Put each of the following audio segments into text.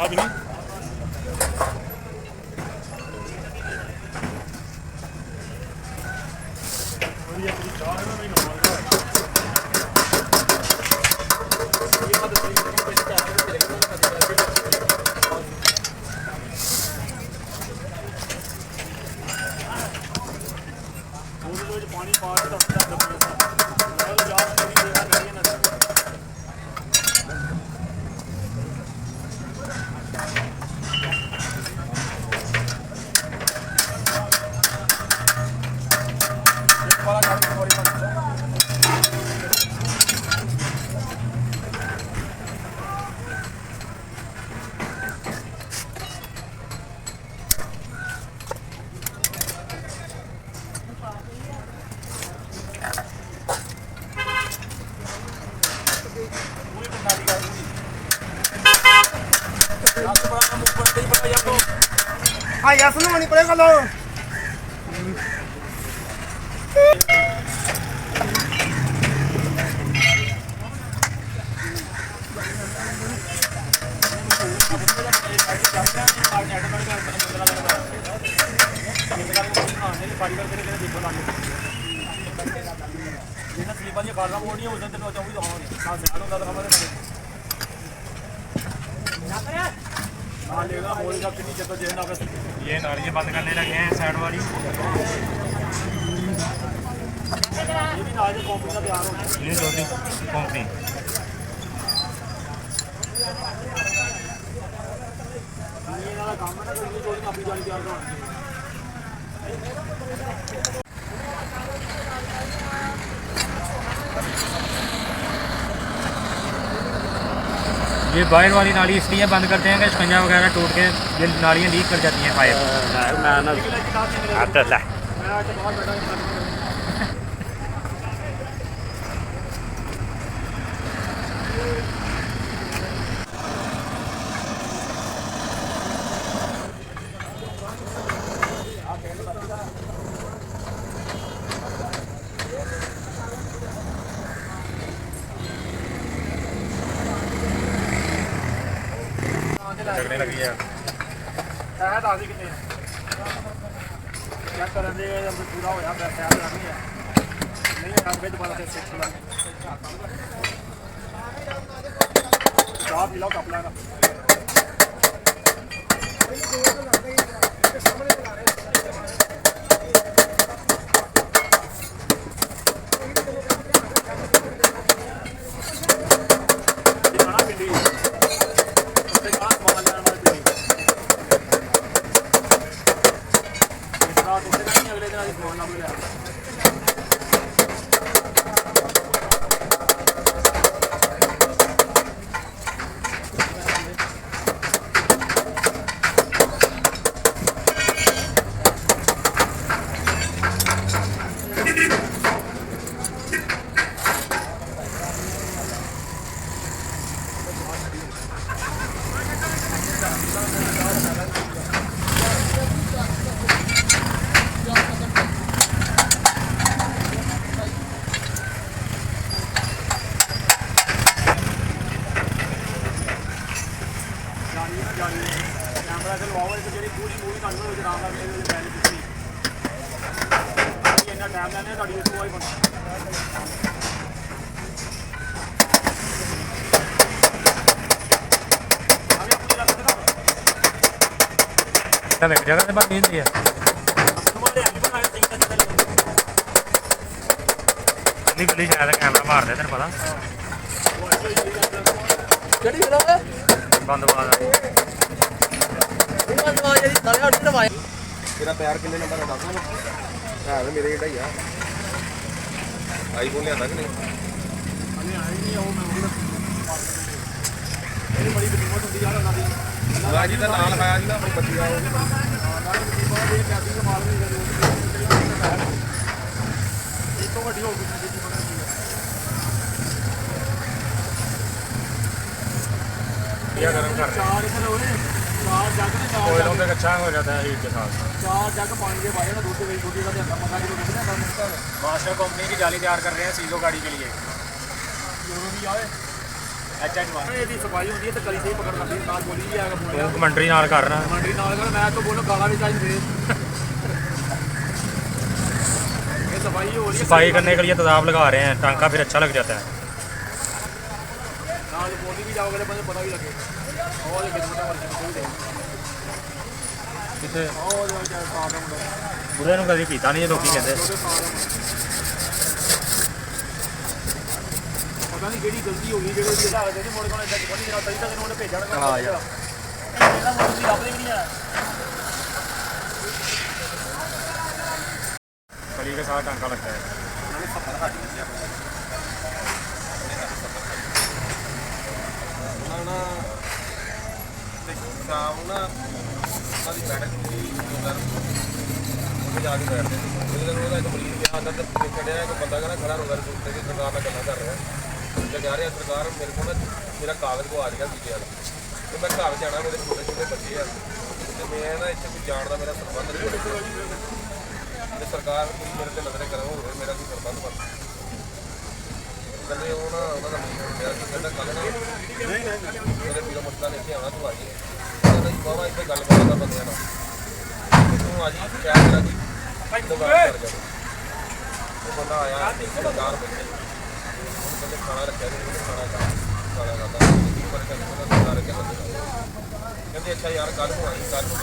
चाह भी नहीं पानी पा हाँ यार सुनो नहीं पड़ेगा लो ये नालियाँ बंद करने लगे हैं साइड वाली। ये भी नालियाँ कंपनी का तैयार हो गया। ये दो तीन कंपनी ये वाला काम है ना तो ये दो दिन अपनी जाली तैयार करवानी है। ये बाहर वाली नाली इसलिए बंद करते हैं कि शिकंजा वगैरह टूट के ये नालियाँ लीक कर जाती हैं पाइप। लगने लगी है शायद आधी कितने चेक करन दे पूरा होया शायद नहीं है नहीं है आगे दोबारा से चेक करा चाह पी लो कप लेना कैमरा चलवाओ एक जी पूरी मूवी करनी हो आराम इन्ना टाइम लैने थोड़ी इस बन जगह से बात नहीं है गली शायद कैमरा मार दे तेन पता बंद तेरा पैर कितने नंबर है दस है तो मेरे ही है आईफोन लिया कि नहीं जी का नाम लिखाया जी ना बत्ती गरम कर कोयलों पे अच्छा हो जाता है हीट के साथ। 4 जग पानी के भाई ना दूसरे छोटी का अंदर मसा की मास्टर कंपनी की जाली तैयार कर रहे हैं सीजो गाड़ी के लिए। ਇਹਦੀ ਸਫਾਈ ਹੁੰਦੀ ਹੈ ਤੇ ਕਲੀ ਸਹੀ ਪਕੜ ਲੈਂਦੀ ਨਾਲ ਬੋਲੀ ਵੀ ਆ ਕੇ ਬੋਲਿਆ ਤੂੰ ਕਮੈਂਟਰੀ ਨਾਲ ਕਰਨਾ ਮੰਡੀ ਨਾਲ ਕਰ ਮੈਂ ਤਾਂ ਬੋਲੋ ਗਾਲਾਂ ਵੀ ਚਾਹੀਦੇ ये सफाई हो रही है सफाई करने के लिए तेजाब लगा रहे हैं टांका फिर अच्छा लग जाता है नाल बोली भी जाओगे तो पता भी लगे और ये कितना वर्ष कोई दे किथे और क्या साथ है बुरे ਨੂੰ ਕਦੀ ਕੀਤਾ ਨਹੀਂ ਇਹ ਲੋਕੀ ਕਹਿੰਦੇ पता नहीं केड़ी गलती हो गई जेडे दी हाल दे मोड़ कोने इधर कोनी जरा तई तक उन्होंने भेजा ना हां यार ਇਹਦਾ ਮੋੜ ਦੀ ਲੱਭਦੇ ਵੀ ਨਹੀਂ ਆ कली के साथ टांका लगता है ਸ਼ਾਮ ਨੂੰ ਨਾ ਸਾਡੀ ਬੈਠਕ ਦੀ ਅੰਦਰ ਉਹਦੇ ਜਾ ਕੇ ਬੈਠਦੇ ਉਹਦੇ ਨਾਲ ਉਹਦਾ ਇੱਕ ਮਰੀਜ਼ ਗਿਆ ਅੰਦਰ ਤੇ ਖੜਿਆ ਇੱਕ ਬੰਦਾ ਕਹਿੰਦਾ ਖੜਾ ਰੋਗਾ ਤੇ ਸਰਕਾਰ ਨਾਲ ਗੱਲਾਂ ਕਰ ਰਿਹਾ ਤੇ ਕਹਿ ਰਿਹਾ ਸਰਕਾਰ ਮੇਰੇ ਕੋਲ ਨਾ ਮੇਰਾ ਕਾਗਜ਼ ਕੋ ਆ ਗਿਆ ਵੀਜ਼ੇ ਵਾਲਾ ਤੇ ਮੈਂ ਘਰ ਜਾਣਾ ਮੇਰੇ ਛੋਟੇ ਛੋਟੇ ਬੱਚੇ ਆ ਤੇ ਮੈਂ ਨਾ ਇੱਥੇ ਕੋਈ ਜਾਣ ਦਾ ਮੇਰਾ ਸੰਬੰਧ ਨਹੀਂ ਤੇ ਸਰਕਾਰ ਮੇਰੇ ਤੇ ਨਜ਼ਰ ਕਰੋ ਹੋਵੇ ਮੇਰਾ ਕੋਈ ਸੰਬੰਧ ਬਣ ਕਹਿੰਦੇ ਉਹ ਨਾ ਉਹਨਾਂ ਦਾ ਮੇਰਾ ਕੀ ਕਹਿੰਦਾ ਕੱਲ ਨਾ ਨਹੀਂ ਮੇਰੇ ਵੀਰੋ ਮਸਲਾ ਲੈ ਕੇ ਆਉਣਾ ਤੂੰ ਆ ਜੀ ਕਹਿੰਦਾ ਜੀ ਬਾਬਾ ਇੱਥੇ ਗੱਲ ਕਰਦਾ ਬੰਦਿਆਂ ਨਾਲ ਤੂੰ ਆ ਜੀ ਕਿਆ ਕਰਾ ਜੀ ਦੁਬਾਰਾ ਕਰ ਜਾ ਉਹ ਬੰਦਾ ਆਇਆ ਸਰਕਾਰ ਬੰਦੇ ਉਹ ਕਹਿੰਦੇ ਖਾਣਾ ਰੱਖਿਆ ਜੀ ਖਾਣਾ ਖਾਦਾ ਕੀ ਪਰ ਕਹਿੰਦੇ ਉਹਦਾ ਸਰਕਾਰ ਰੱਖਿਆ ਕਹਿੰਦੇ ਅੱਛਾ ਯਾਰ ਕੱਲ ਨੂੰ ਆਈ ਕੱਲ ਨੂੰ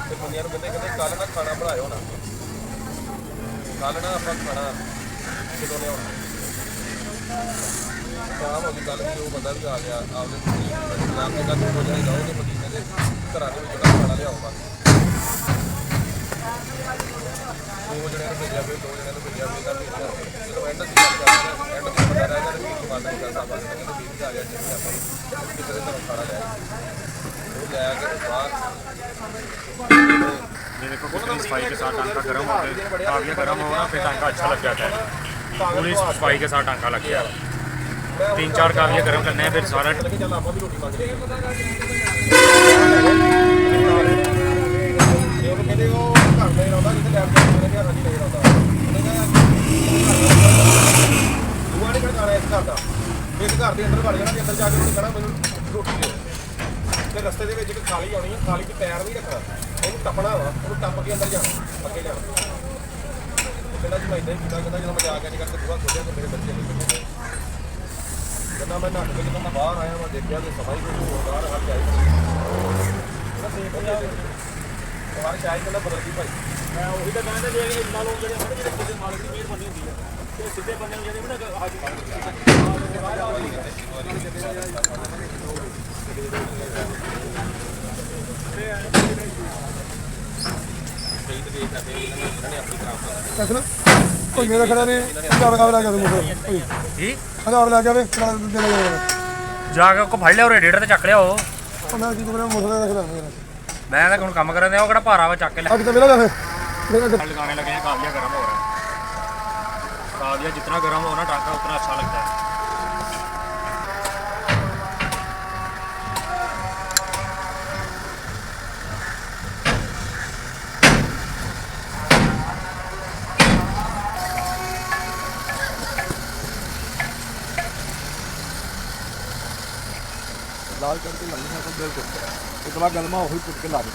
ਤੇ ਬੰਦਿਆਂ ਨੂੰ ਕਹਿੰਦੇ ਕੱਲ ਨਾ ਖਾਣਾ ਬਣਾਇਓ ਨਾ ਕੱਲ ਨਾ ਆਪਾਂ ਖਾਣਾ ਕਿਦੋਂ ਲਿਆਉਣਾ ਸ਼ਾਮ ਹੋ ਗਈ ਕੱਲ ਵੀ ਉਹ ਬੰਦਾ ਵੀ ਆ ਗਿਆ ਆਪਦੇ ਨਾਮ ਦੇ ਕੱਲ ਹੋ ਜਾਏ ਜਾਓਗੇ ਮਦੀਨੇ ਦੇ ਘਰਾਂ ਦੇ ਵਿੱਚ ਖਾਣਾ ਲਿਆਊਗਾ ਦੋ ਜਣੇ ਨੂੰ ਭੇਜਿਆ ਵੀ ਦੋ ਜਣੇ ਨੂੰ ਭੇਜਿਆ ਵੀ ਤਾਂ ਜਦੋਂ ਐਂਡ ਦੀ ਗੱਲ ਕਰਦੇ ਐਂਡ ਤੇ ਬੰਦਾ ਰਹਿ ਗਿਆ ਵੀ ਮਾਨ ਨਹੀਂ ਕਰਦਾ ਬਾਅਦ ਵਿੱਚ ਵੀ ਆ ਗਿਆ ਜਿਵੇਂ ਆਪਾਂ ਕਿਸੇ ਦੇ ਘਰੋਂ ਖਾਣਾ ਲਿਆ ਉਹ ਲੈ ਕੇ ਬਾਹਰ ये देखो कितनी सफाई के साथ टांका गर्म हो गया काफी गर्म हो ना फिर टांका अच्छा लग जाता है पूरी सफाई के साथ टांका लग गया 3-4 काविया गर्म करने हैं फिर सारा ਚੱਲ ਆਪਾਂ ਵੀ ਰੋਟੀ ਮੰਗ ਲਈ ਉਹ ਕਹਿੰਦੇ ਉਹ ਘਰ ਨਹੀਂ ਰਹਿੰਦਾ ਜਿੱਥੇ ਲੈਬ ਜਾ ਕੇ ਮੇਰੇ ਹੱਥ ਨਹੀਂ ਰਹਿੰਦਾ ਦੂਆ ਨਹੀਂ ਕਰਦਾ ਇਸ ਘਰ ਦਾ ਇਸ ਘਰ ਦੇ ਅੰਦਰ ਵੜ ਜਾਣਾ ਤੇ ਅੰਦਰ ਜਾ ਕੇ ਉਹਨੇ ਕਹਣਾ ਮੈਨੂੰ ਰੋਟੀ ਦੇ ਤੇ ਰਸਤੇ ਦੇ ਵਿੱਚ ਇੱਕ ਖਾਲੀ ਆਉਣੀ ਹੈ ਖਾਲੀ 'ਚ ਪੈਰ ਨਹੀਂ ਰੱਖਣਾ ਉਹਨੂੰ ਟੱਪਣਾ ਵਾ ਉਹਨੂੰ ਟੱਪ ਕੇ ਅੰਦਰ ਜਾਣਾ ਅੱਗੇ ਜਾਣਾ ਕਹਿੰਦਾ ਜੀ ਮੈਂ ਇਦਾਂ ਹੀ ਕੀਤਾ ਕਹਿੰਦਾ ਜਦੋਂ ਮੈਂ ਜਾ ਕੇ ਨਹੀਂ ਕਰਕੇ ਦੂਆ ਖੋਲਿਆ ਤੇ ਮੇਰੇ ਬੱਚੇ ਨਿਕਲੇ ਕਹਿੰਦਾ ਮੈਂ ਨੱਕ ਕੇ ਜਦੋਂ ਮੈਂ ਬਾਹਰ ਆਇਆ ਮੈਂ ਦੇਖਿਆ ਕਿ ਸਫਾਈ ਕੋਈ ਬਾਹਰ ਹੱਥ ਆਈ ਬਾਹਰ ਚਾਹੀ ਕਹਿੰਦਾ ਬਦਲ ਗਈ ਭਾਈ ਮੈਂ ਉਹੀ ਤਾਂ ਕਹਿੰਦਾ ਜੇ ਇੰਨਾ ਲੋਕ ਜਿਹੜੇ ਸਾਡੇ ਜਿਹੜੇ ਕਿਸੇ ਮਾਲਕ ਦੀ ਮਿਹਰਬਾਨੀ ਹੁੰਦੀ ਹੈ ਤੇ ਸਿੱਧੇ ਬੰਦੇ ਨੂੰ ਜਿਹੜੇ ਵੀ ਨਾ ਹਾਜੀ ਕੋਈ ਮੇਰਾ ਖੜਾ ਨੇ ਪੰਜਾਬ ਕਾਬਲਾ ਜਾ ਦੂੰਗਾ ਕੋਈ जी ਪੰਜਾਬ ਲਾ ਜਾਵੇ ਦੇ ਲੈ जाके को फड़ लिया रेडिएटर ते चक लिया ਉਹਨਾਂ ਕੀ ਕੋਲ ਮੋਟਰ ਰੱਖਦਾ ਮੇਰਾ मैं तो हुण काम कर रहा वो भारा वा चक के ਅੱਜ ਤਾਂ ਮੇਰਾ ਜਾ ਫਿਰ लगाने लगे हैं काविया गर्म हो रहा है काविया जितना गर्म हो ना टांका उतना अच्छा लगता है ਲਾਲ ਕਰਕੇ ਲੱਗਣਾ ਤਾਂ ਬਿਲਕੁਲ ਇਤਨਾ ਗਲਮਾ ਉਹੀ ਪੁੱਟ ਕੇ ਲਾ ਦੇ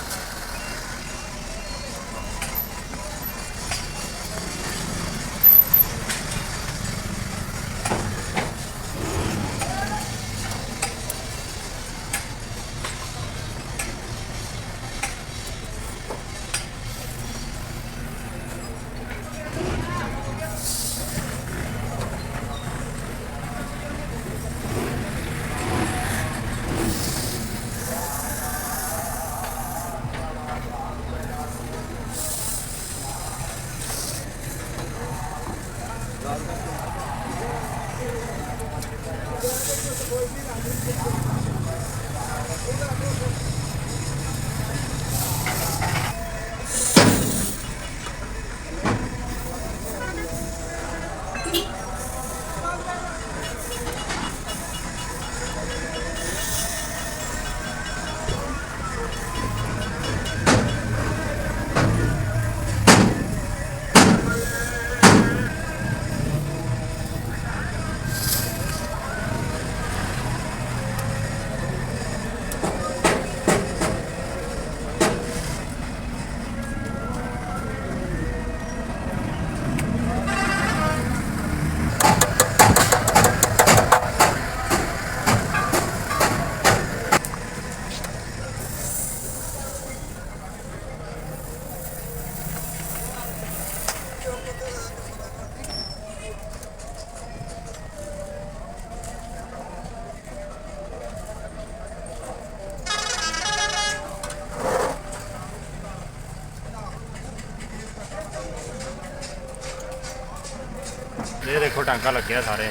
देखो टांका लग गया सारे,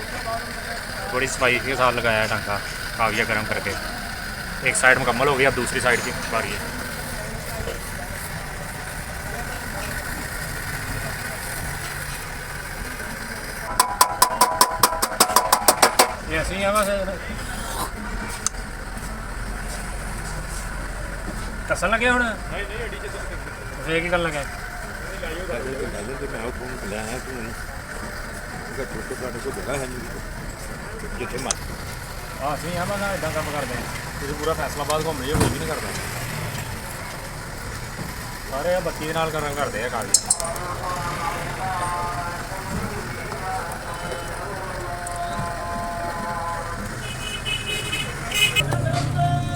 बड़ी सफाई के साथ लगाया है टांका कागज़ गर्म करके। एक साइड मुकम्मल हो गई, अब दूसरी साइड की बारी है। ये ऐसे ही है बस कसन लगे हूँ फिर की गल लगे हाँ सही है मैं इदा काम करते हैं तुम पूरा फैसलाबाद घूम रही हो कोई भी नहीं करता सारे बत्ती के नाल करते हैं कागज़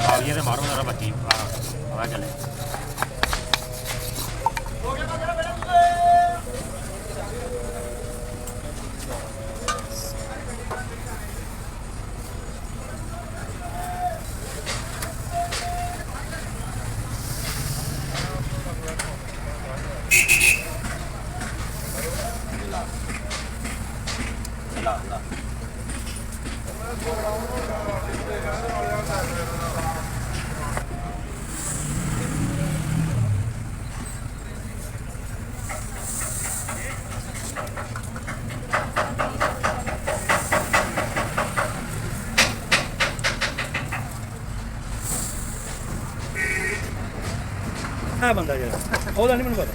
कागज़ से मारो जरा बत्ती हवा चले ਹੈ ਬੰਦਾ ਜਿਹੜਾ ਉਹਦਾ ਨਹੀਂ ਮੈਨੂੰ ਪਤਾ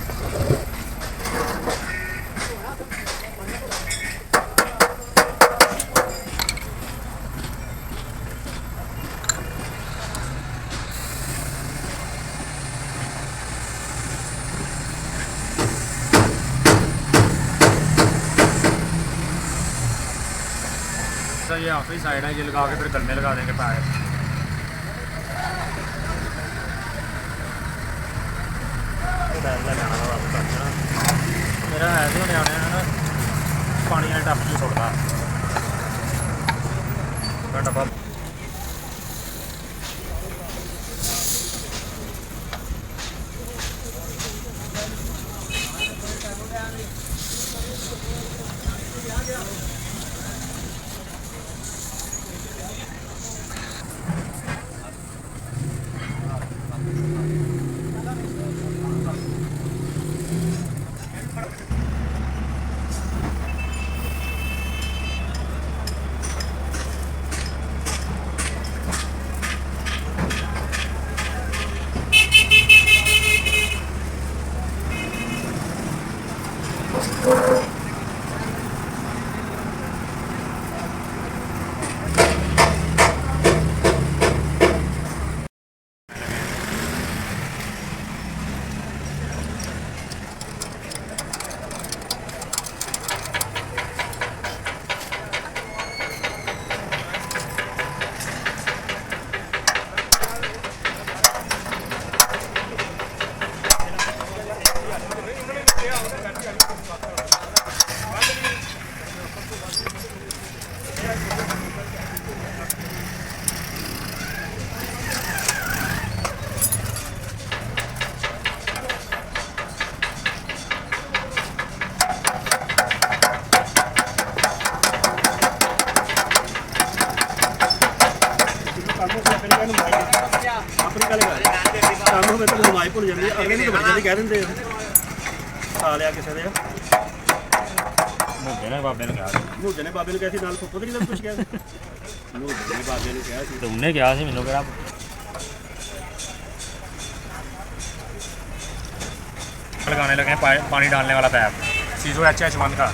ये आखिरी साइड है, ये लगा के फिर गन्ने लगा देंगे पैर। मेरा है तो न्याणे ना पानी वाले टप च सुटता डब्बा ਆਪਣੀ ਗੱਲ ਕਰ ਸਾਨੂੰ ਫਿਰ ਤਾਂ ਲਮਾਈ ਭੁੱਲ ਜਾਂਦੀ ਹੈ ਅਗਲੇ ਨੂੰ ਤਾਂ ਬੜੀ ਕਹਿ ਦਿੰਦੇ ਆ ਲਿਆ ਕਿਸੇ ਦੇ ਮੁੰਡੇ ਨੇ ਬਾਬੇ ਨੂੰ ਕਿਹਾ ਮੂਜੇ ਨੇ ਬਾਬੇ ਨੂੰ ਕਿਹਾ ਸੀ ਨਾਲ ਪੁੱਤ ਨਹੀਂ ਕੁਝ ਕਿਹਾ ਸੀ ਮੂਜੇ ਨੇ ਬਾਬੇ ਨੂੰ ਕਿਹਾ ਸੀ ਤੇ ਉਹਨੇ ਕਿਹਾ ਸੀ ਮੈਨੂੰ ਕਿਹੜਾ लगाने लगे हैं पानी डालने वाला पैप सीजो HH1 का